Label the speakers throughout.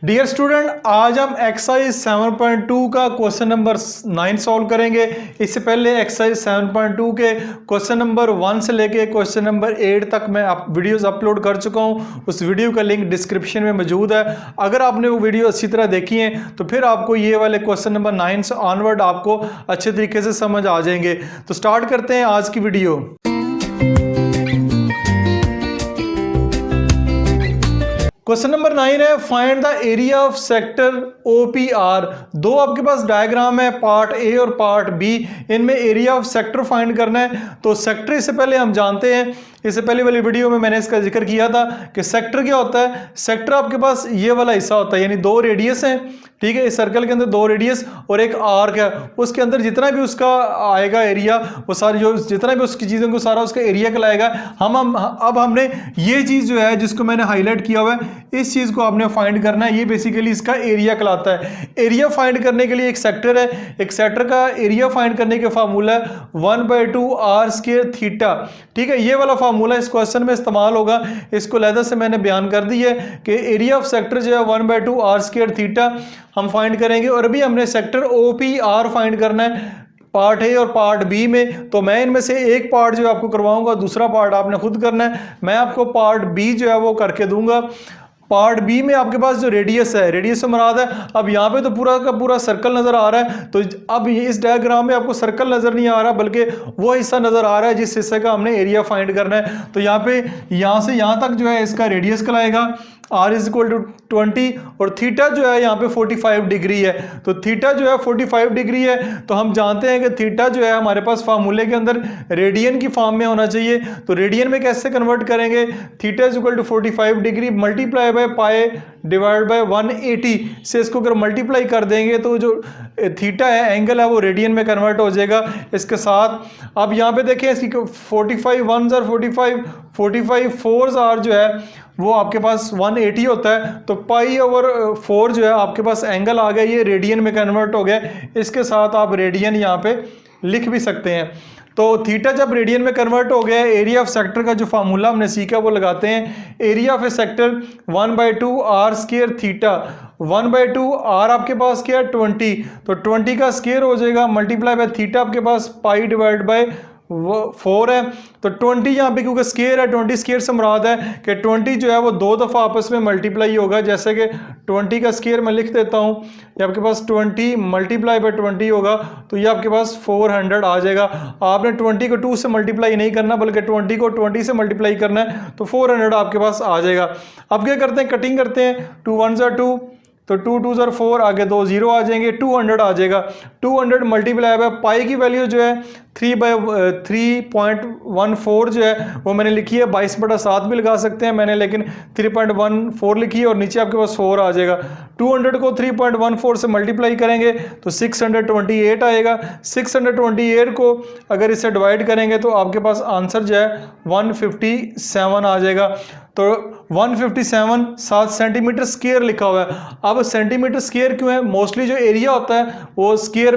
Speaker 1: Dear student, आज हम exercise 7.2 का क्वेश्चन नंबर 9 सॉल्व करेंगे। इससे पहले एक्सरसाइज 7.2 के क्वेश्चन नंबर 1 से लेके क्वेश्चन नंबर 8 तक मैं वीडियोस अपलोड कर चुका हूं। उस वीडियो का लिंक डिस्क्रिप्शन में मौजूद है। अगर आपने वो वीडियो अच्छी तरह देखी है तो फिर आपको ये वाले क्वेश्चन नंबर 9 से ऑनवर्ड आपको अच्छे तरीके से समझ आ जाएंगे। तो स्टार्ट करते हैं आज की वीडियो। क्वेश्चन नंबर 9 है, find the area of sector OPR। दो आपके पास डायग्राम है, पार्ट ए और पार्ट बी। इनमें एरिया ऑफ सेक्टर फाइंड करना है। तो सेक्टर इससे पहले हम जानते हैं, इससे पहले वाली वीडियो में मैंने इसका जिक्र किया था कि सेक्टर क्या होता है। सेक्टर आपके पास ये वाला हिस्सा होता है, यानी दो रेडियस हैं, ठीक है। इस सर्कल के अंदर दो रेडियस और एक आर्क है, उसके अंदर जितना भी उसका आएगा एरिया, वो सारी जो जितना भी उसकी चीज़ों को सारा उसका एरिया कहलाएगा। अब हमने ये चीज़ जो है जिसको मैंने हाईलाइट किया हुआ है, इस चीज़ को आपने फाइंड करना है। ये बेसिकली इसका एरिया कहलाता है। एरिया फाइंड करने के लिए एक सेक्टर है, एक सेक्टर का एरिया फाइंड करने का फार्मूला है 1/2 r² थीटा, ठीक है। ये वाला फार्मूला इस क्वेश्चन में इस्तेमाल होगा। इसको लहदा से मैंने बयान कर दी है कि एरिया ऑफ सेक्टर जो है 1/2 r² थीटा हम फाइंड करेंगे। और अभी हमने सेक्टर OPR फाइंड करना है पार्ट ए और पार्ट बी में। तो मैं इनमें से एक पार्ट जो आपको करवाऊंगा, दूसरा पार्ट आपने खुद करना है। मैं आपको पार्ट बी जो है वो करके दूंगा। पार्ट बी में आपके पास जो रेडियस है, रेडियस से मुराद है, अब यहाँ पे तो पूरा का पूरा सर्कल नजर आ रहा है। तो अब इस डायग्राम में आपको सर्कल नजर नहीं आ रहा, बल्कि वो हिस्सा नजर आ रहा है जिस हिस्से का हमने एरिया फाइंड करना है। तो यहाँ पे यहाँ से यहाँ तक जो है इसका रेडियस कहलाएगा r = 20 और थीटा जो है यहाँ पे 45 डिग्री है। तो थीटा जो है 45 डिग्री है। तो हम जानते हैं कि थीटा जो है हमारे पास फार्मूले के अंदर रेडियन की फॉर्म में होना चाहिए। तो रेडियन में कैसे कन्वर्ट करेंगे? Theta = 45 degree multiply by pi divide by 180 से इसको अगर मल्टीप्लाई कर देंगे तो जो थीटा है, एंगल है, वो रेडियन में कन्वर्ट हो जाएगा। इसके साथ अब यहाँ पे देखें, इसकी 45 1s are 45, 45 4s are जो है वो आपके पास 180 होता है। तो π/4 जो है आपके पास एंगल आ गया, ये रेडियन में कन्वर्ट हो गया। इसके साथ आप रेडियन यहाँ पे लिख भी सकते हैं। तो थीटा जब रेडियन में कन्वर्ट हो गया, एरिया ऑफ सेक्टर का जो फार्मूला हमने सीखा वो लगाते हैं। Area of A sector 1/2 r² theta. 1/2 r आपके पास क्या है 20, तो 20 का स्क्वायर हो जाएगा मल्टीप्लाई बाय थीटा आपके पास π/4 है। तो 20 यहाँ पे क्योंकि स्क्वायर है, 20 स्क्वायर से मुराद है कि 20 जो है वो दो दफ़ा आपस में मल्टीप्लाई होगा। जैसे कि 20 का स्क्वायर मैं लिख देता हूँ, ये आपके पास 20 मल्टीप्लाई बाय 20 होगा, तो ये आपके पास 400 आ जाएगा। आपने 20 को 2 से मल्टीप्लाई नहीं करना, बल्कि 20 को 20 से मल्टीप्लाई करना है, तो 400 आपके पास आ जाएगा। अब क्या करते हैं, कटिंग करते हैं। 2 1s are 2, तो 2 2s are 4, आगे 2 0 आ जाएंगे, 200 आ जाएगा। 200 मल्टीप्लाई बाय पाई की वैल्यू जो है 3/3.14 जो है वो मैंने लिखी है। 22/7 भी लगा सकते हैं मैंने, लेकिन 3.14 लिखी है और नीचे आपके पास 4 आ जाएगा। 200 को 3.14 से मल्टीप्लाई करेंगे तो 628 आएगा। 628 को अगर इससे डिवाइड करेंगे तो आपके पास आंसर जो है 157 आ जाएगा। तो 157 7 सेंटीमीटर स्क्वायर लिखा हुआ है। अब सेंटीमीटर स्क्वायर क्यों है? मोस्टली जो एरिया होता है वो स्क्वायर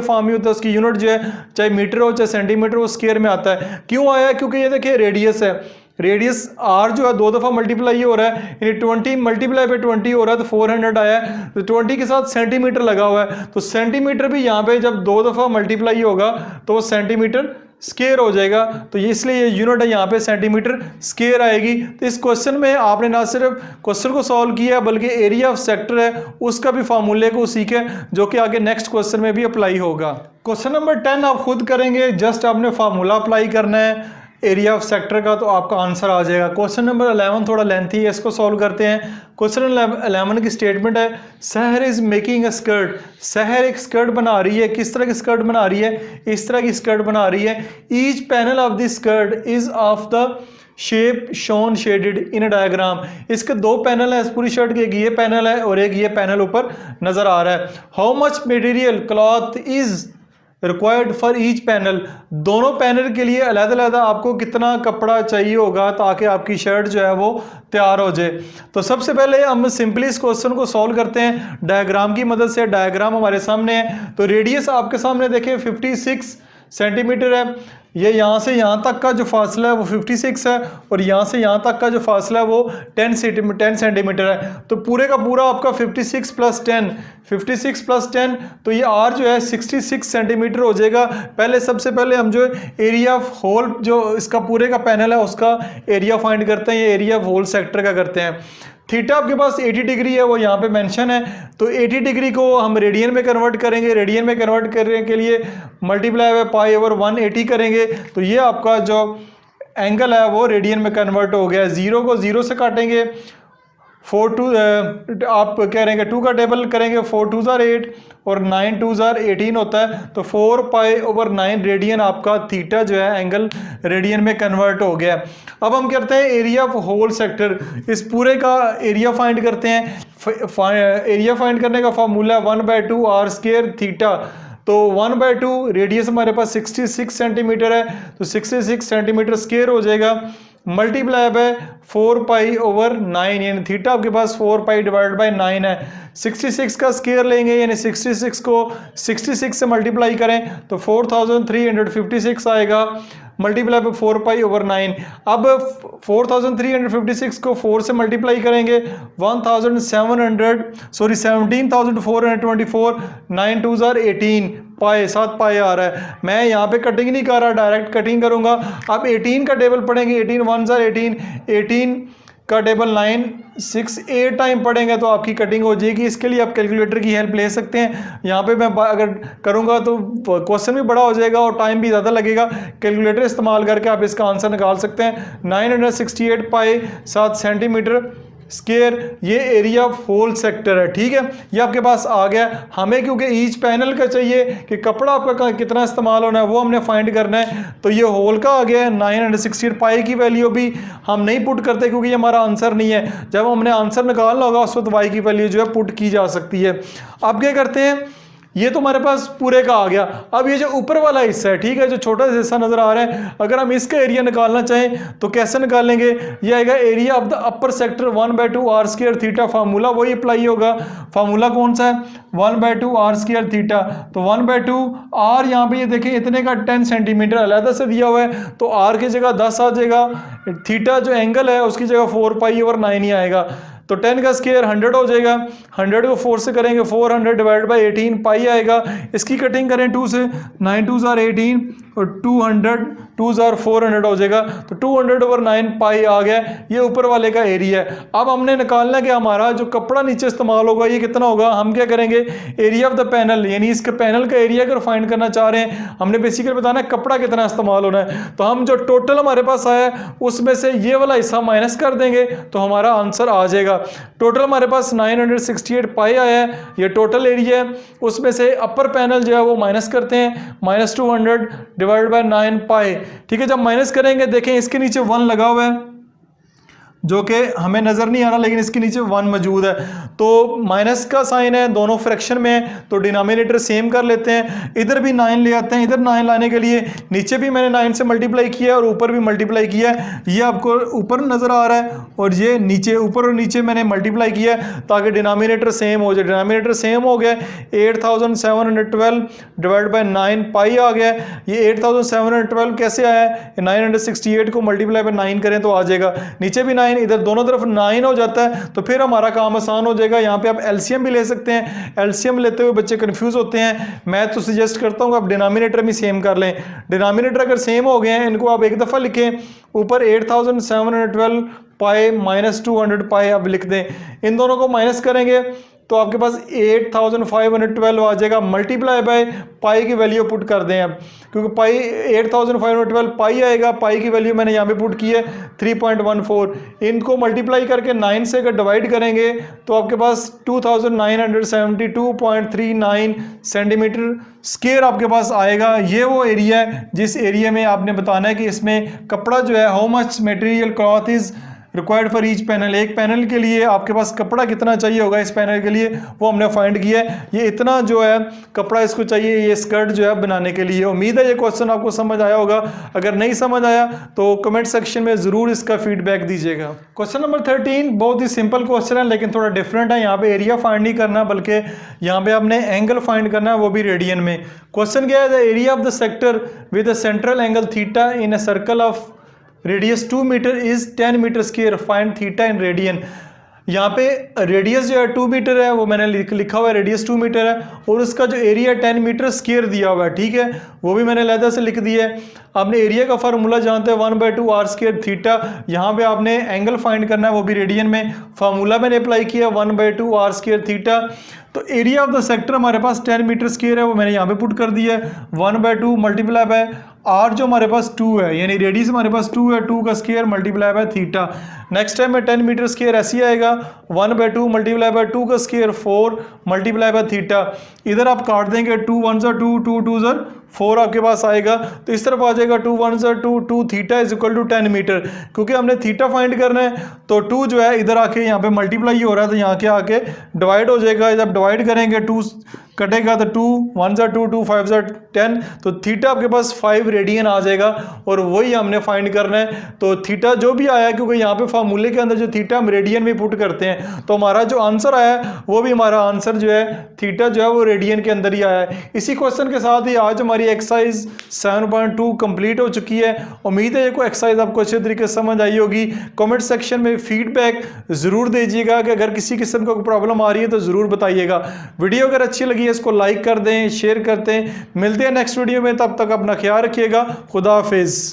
Speaker 1: फॉर्म में होता है, उसकी यूनिट जो है चाहे मीटर हो चाहे सेंटीमीटर, वो स्क्वायर में आता है। क्यों आया? क्योंकि ये देखिए रेडियस है, रेडियस r जो है दो दफ़ा मल्टीप्लाई हो रहा है, यानी 20 मल्टीप्लाई बाय 20 हो रहा है, तो 400 आया है। तो 20 के साथ सेंटीमीटर लगा हुआ है, तो सेंटीमीटर भी यहाँ पे जब दो दफ़ा मल्टीप्लाई होगा तो वो सेंटीमीटर स्क्वायर हो जाएगा। तो ये इसलिए ये यूनिट है यहाँ पे सेंटीमीटर स्क्वायर आएगी। तो इस क्वेश्चन में आपने ना सिर्फ क्वेश्चन को सॉल्व किया बल्कि एरिया ऑफ सेक्टर है उसका भी फार्मूले को सीखे, जो कि आगे नेक्स्ट क्वेश्चन में भी अप्लाई होगा। क्वेश्चन नंबर 10 आप खुद करेंगे, जस्ट आपने फार्मूला अप्लाई करना है एरिया ऑफ सेक्टर का, तो आपका आंसर आ जाएगा। क्वेश्चन नंबर 11 थोड़ा लेंथी है, इसको सॉल्व करते हैं। क्वेश्चन 11 की स्टेटमेंट है, सहर इज मेकिंग अ स्कर्ट। सहर एक स्कर्ट बना रही है। किस तरह की स्कर्ट बना रही है? इस तरह की स्कर्ट बना रही है। Each panel of this skirt is of the shape shown shaded in a diagram. इसके दो पैनल है इस पूरी शर्ट के, एक ये पैनल है और एक ये पैनल ऊपर नजर आ रहा है। How much material cloth is required for each panel. दोनों पैनल के लिए अलग-अलग आपको कितना कपड़ा चाहिए होगा ताकि आपकी शर्ट जो है वो तैयार हो जाए। तो सबसे पहले हम सिंपली इस क्वेश्चन को सॉल्व करते हैं डायग्राम की मदद से। डायग्राम हमारे सामने है, तो रेडियस आपके सामने देखें 56 सेंटीमीटर है। ये यहाँ से यहाँ तक का जो फासला है वो 56 है और यहाँ से यहाँ तक का जो फासला है वो 10 सेंटीमीटर है। तो पूरे का पूरा आपका 56 प्लस 10 तो ये आर जो है 66 सेंटीमीटर हो जाएगा। सबसे पहले हम जो एरिया ऑफ होल जो इसका पूरे का पैनल है उसका एरिया फाइंड करते हैं, ये एरिया ऑफ होल सेक्टर का करते हैं। थीटा आपके पास 80 डिग्री है, वो यहाँ पे मेंशन है। तो 80 डिग्री को हम रेडियन में कन्वर्ट करेंगे, रेडियन में कन्वर्ट करने के लिए मल्टीप्लाई बाय पाई ओवर 180 करेंगे। तो ये आपका जो एंगल है वो रेडियन में कन्वर्ट हो गया। 0 को 0 से काटेंगे, 4 2 आप कह रहे हैं 2 का टेबल करेंगे, 4 2 जार 8 और 9 2 जार 18 होता है। तो 4 पाई ओवर 9 रेडियन आपका थीटा जो है एंगल रेडियन में कन्वर्ट हो गया। अब हम करते हैं एरिया ऑफ होल सेक्टर, इस पूरे का एरिया फाइंड करते हैं। एरिया फाइंड करने का फॉर्मूला 1/2 आर स्क्वायर थीटा। तो 1/2 रेडियस हमारे पास 66 सेंटीमीटर है, तो 66 सेंटीमीटर स्क्वायर हो जाएगा, मल्टीप्लाई बाय 4 पाई ओवर 9, यानी थीटा आपके पास 4 पाई डिवाइड बाय 9 है। 66 का स्क्वायर लेंगे, यानी 66 को 66 से मल्टीप्लाई करें तो 4356 आएगा, मल्टीप्लाई बाय 4 पाई ओवर 9। अब 4356 को 4 से मल्टीप्लाई करेंगे 17,424, 9 2 जार 18 पाई, 7 पाई आ रहा है। मैं यहाँ पे कटिंग नहीं कर रहा, डायरेक्ट कटिंग करूंगा। अब 18 का टेबल पढ़ेंगे, 18 1 जार 18, 18 का टेबल 9 6 8 टाइम पढ़ेंगे तो आपकी कटिंग हो जाएगी। इसके लिए आप कैलकुलेटर की हेल्प ले सकते हैं। यहाँ पे मैं अगर करूँगा तो क्वेश्चन भी बड़ा हो जाएगा और टाइम भी ज़्यादा लगेगा। कैलकुलेटर इस्तेमाल करके आप इसका आंसर निकाल सकते हैं। 968 पाई 7 सेंटीमीटर स्क्वायर, ये एरिया ऑफ होल सेक्टर है। ठीक है, ये आपके पास आ गया। हमें क्योंकि ईच पैनल का चाहिए कि कपड़ा आपका कितना इस्तेमाल होना है वो हमने फाइंड करना है। तो ये होल का आ गया है 968 पाई की वैल्यू भी हम नहीं पुट करते क्योंकि ये हमारा आंसर नहीं है। जब हमने आंसर निकालना होगा उस वक्त वाई की वैल्यू जो है पुट की जा सकती है। अब क्या करते हैं, ये तो हमारे पास पूरे का आ गया। अब ये जो ऊपर वाला हिस्सा है, ठीक है, जो छोटा सा हिस्सा नजर आ रहा है, अगर हम इसका एरिया निकालना चाहें तो कैसे निकालेंगे? ये आएगा area of the upper sector 1/2 R square theta. Formula वही अप्लाई होगा। फार्मूला कौन सा है? 1/2 आर स्क्वायर थीटा। तो 1/2 आर, यहाँ पे ये देखें इतने का 10 सेंटीमीटर अलग से दिया हुआ है, तो आर की जगह 10 आ जाएगा। थीटा जो एंगल है उसकी जगह 4 पाई ओवर 9 ही आएगा। तो 10 का स्क्वायर 100 हो जाएगा। 100 को 4 से करेंगे 400 डिवाइड बाई 18 पाई आएगा। इसकी कटिंग करें 2 से, 9 2 जार 18 और 200 2 जार 400 हो जाएगा। तो 200 ओवर 9 पाई आ गया। ये ऊपर वाले का एरिया है। अब हमने निकालना है कि हमारा जो कपड़ा नीचे इस्तेमाल होगा ये कितना होगा। हम क्या करेंगे, एरिया ऑफ द पैनल, यानी इसके पैनल का एरिया अगर फाइंड करना चाह रहे हैं, हमने बेसिकली बताना है कपड़ा कितना इस्तेमाल होना है। तो हम जो टोटल हमारे पास आया है उसमें से ये वाला हिस्सा माइनस कर देंगे तो हमारा आंसर आ जाएगा। टोटल हमारे पास 968 पाई आया है, ये टोटल एरिया है। उसमें से अपर पैनल जो है वो माइनस करते हैं, -200 डिवाइड बाय 9 पाई। ठीक है, जब माइनस करेंगे देखें इसके नीचे 1 लगा हुआ है जो कि हमें नज़र नहीं आ रहा, लेकिन इसके नीचे 1 मौजूद है। तो माइनस का साइन है, दोनों फ्रैक्शन में है, तो डिनोमिनेटर सेम कर लेते हैं। इधर भी 9 ले आते हैं। इधर 9 लाने के लिए नीचे भी मैंने 9 से मल्टीप्लाई किया है और ऊपर भी मल्टीप्लाई किया है। ये आपको ऊपर नज़र आ रहा है और ये नीचे, ऊपर और नीचे मैंने मल्टीप्लाई किया है ताकि डिनोमिनेटर सेम हो जाए। डिनोमिनेटर सेम हो गया, 8712 डिवाइड बाई 9 पाई आ गया। ये 8712 कैसे आया है? 968 को मल्टीप्लाई बाई 9 करें तो आ जाएगा। नीचे भी 9, इधर दोनों तरफ 9 हो जाता है तो फिर हमारा काम आसान हो जाएगा। यहाँ पे आप एलसीएम भी ले सकते हैं। एलसीएम लेते हुए बच्चे कंफ्यूज होते हैं। मैं तो सजेस्ट करता हूँ आप डिनोमिनेटर भी सेम कर लें। डिनोमिनेटर अगर सेम हो गए हैं इनको आप एक दफ़ा लिखें, ऊपर 8712 पाई -200 पाई आप लिख दें। इन दोनों को माइनस करेंगे तो आपके पास 8512 आ जाएगा। मल्टीप्लाई बाय पाई की वैल्यू पुट कर दें अब, क्योंकि पाई 8512 पाई आएगा। पाई की वैल्यू मैंने यहाँ पे पुट की है 3.14। इनको मल्टीप्लाई करके 9 से अगर डिवाइड करेंगे तो आपके पास 2972.39 सेंटीमीटर स्क्वायर आपके पास आएगा। ये वो एरिया है जिस एरिया में आपने बताना है कि इसमें कपड़ा जो है, how much material cloth is required for each panel, एक पैनल के लिए आपके पास कपड़ा कितना चाहिए होगा इस पैनल के लिए, वो हमने फाइंड किया है। ये इतना जो है कपड़ा इसको चाहिए ये स्कर्ट जो है बनाने के लिए। उम्मीद है ये क्वेश्चन आपको समझ आया होगा। अगर नहीं समझ आया तो कमेंट सेक्शन में जरूर इसका फीडबैक दीजिएगा। क्वेश्चन नंबर 13 बहुत ही सिंपल क्वेश्चन है लेकिन थोड़ा डिफरेंट है। यहाँ पे एरिया फाइंड नहीं करना बल्कि यहाँ पे आपने एंगल फाइंड करना है, वो भी रेडियन में। क्वेश्चन क्या है, the area of the sector with the central angle theta in a circle of radius 2 metre is 10 metre square, find theta in radian. यहाँ पे रेडियस जो है 2 मीटर है, वो मैंने लिखा हुआ है रेडियस 2 मीटर है, और उसका जो एरिया 10 मीटर स्क्वायर दिया हुआ है, ठीक है, वो भी मैंने अलग से लिख दिया है। आपने एरिया का फार्मूला जानते हैं 1/2 आर स्क्वायर थीटा। यहाँ पे आपने एंगल फाइंड करना है, वो भी रेडियन में। फार्मूला मैंने अप्लाई किया 1/2 आर स्क्वायर थीटा। तो एरिया ऑफ द सेक्टर हमारे पास 10 मीटर स्क्वायर है, वो मैंने यहाँ पे पुट कर दिया है। 1/2 मल्टीप्लाई बाय आर जो हमारे पास 2 है, यानी रेडियस हमारे पास 2 है, 2 का square multiply by theta. Next time में 10 मीटर स्क्वायर ऐसे ही आएगा 1/2 मल्टीप्लाई बाय 2 का स्क्वायर 4 मल्टीप्लाई बाय थीटा। इधर आप काट देंगे 2 1 ज़ा 2 2 2 ज़ा 4 आपके पास आएगा, तो इस तरफ आ जाएगा 2 1 ज़ा 2 2 theta is equal to 10 metre. क्योंकि हमने थीटा फाइंड करना है तो 2 जो है इधर आके यहाँ पे मल्टीप्लाई हो रहा है, तो यहाँ के आके डिवाइड हो जाएगा। जब डिवाइड करेंगे 2 कटेगा तो 2 1 ज़ा 2 2 5 ज़ा 10, तो थीटा आपके पास 5 रेडियन आ जाएगा, और वही हमने फाइंड करना है। तो थीटा जो भी आया, क्योंकि यहाँ पे फार्मूले के अंदर जो थीटा हम रेडियन में पुट करते हैं, तो हमारा जो आंसर आया वो भी हमारा आंसर जो है थीटा जो है वो रेडियन के अंदर ही आया है। इसी क्वेश्चन के साथ ही आज हमारी एक्सरसाइज 7.2 कंप्लीट हो चुकी है। उम्मीद है ये कोई एक्सरसाइज आपको अच्छे तरीके से समझ आई होगी। कमेंट सेक्शन में फीडबैक जरूर दीजिएगा कि अगर किसी किस्म का कोई प्रॉब्लम आ रही है तो जरूर बताइएगा। वीडियो अगर अच्छी लगी है इसको लाइक कर दें, शेयर करते हैं। मिलते हैं नेक्स्ट वीडियो में, तब तक अपना ख्याल रखिएगा। खुदा हाफिज।